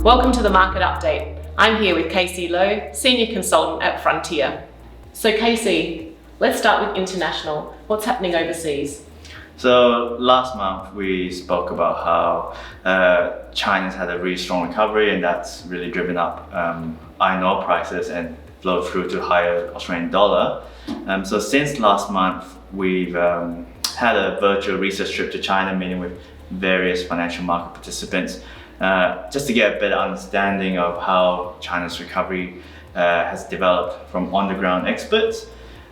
Welcome to the Market Update. I'm here with Casey Lowe, Senior Consultant at Frontier. So Casey, let's start with international. What's happening overseas? So last month we spoke about how China's had a really strong recovery, and that's really driven up iron ore prices and flowed through to higher Australian dollar. So since last month, we've had a virtual research trip to China, meeting with various financial market participants, just to get a better understanding of how China's recovery has developed from on-the-ground experts.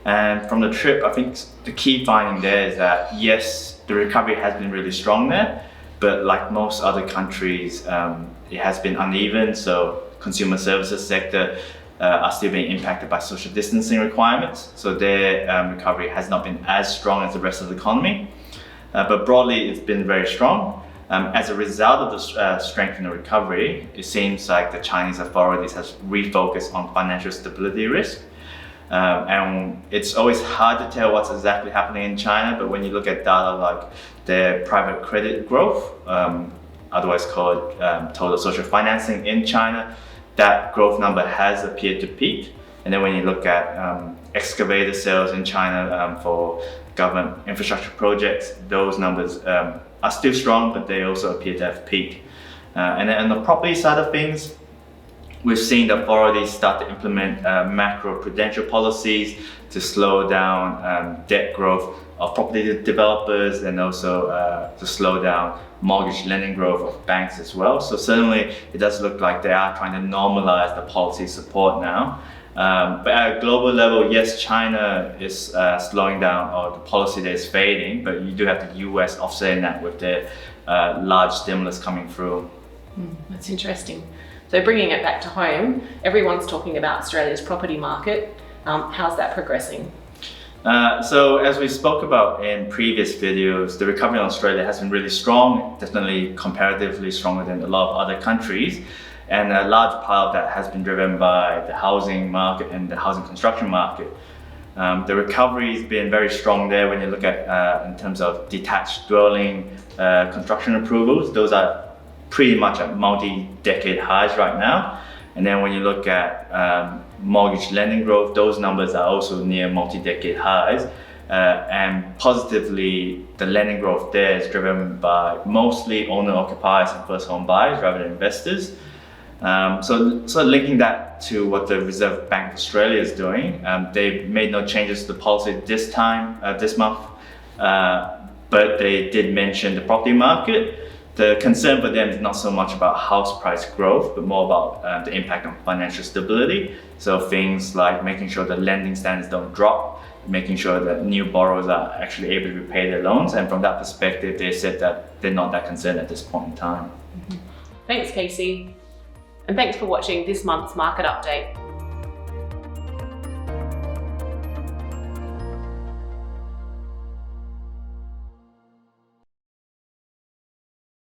And from the trip, I think the key finding there is that yes, the recovery has been really strong there, but like most other countries, it has been uneven. So consumer services sector are still being impacted by social distancing requirements. So their recovery has not been as strong as the rest of the economy. But broadly, it's been very strong. As a result of the strength in the recovery, it seems like the Chinese authorities have refocused on financial stability risk. And it's always hard to tell what's exactly happening in China, but when you look at data like their private credit growth, otherwise called total social financing in China, that growth number has appeared to peak. And then when you look at excavator sales in China for government infrastructure projects, those numbers are still strong, but they also appear to have peaked. And then on the property side of things, we've seen the authorities start to implement macro-prudential policies to slow down debt growth of property developers, and also to slow down mortgage lending growth of banks as well. So certainly it does look like they are trying to normalize the policy support now. But at a global level, yes, China is slowing down, or the policy there is fading, but you do have the US offsetting that with their large stimulus coming through. That's interesting. So bringing it back to home, everyone's talking about Australia's property market. How's that progressing? So as we spoke about in previous videos, the recovery in Australia has been really strong, definitely comparatively stronger than a lot of other countries. And a large part of that has been driven by the housing market and the housing construction market. The recovery has been very strong there when you look at in terms of detached dwelling construction approvals. Those are pretty much at multi-decade highs right now. And then when you look at mortgage lending growth, those numbers are also near multi-decade highs. And positively, the lending growth there is driven by mostly owner-occupiers and first home buyers rather than investors. So linking that to what the Reserve Bank of Australia is doing, they've made no changes to the policy this month, but they did mention the property market. The concern for them is not so much about house price growth, but more about the impact on financial stability. So things like making sure the lending standards don't drop, making sure that new borrowers are actually able to repay their loans. And from that perspective, they said that they're not that concerned at this point in time. Thanks, Casey. And thanks for watching this month's Market Update.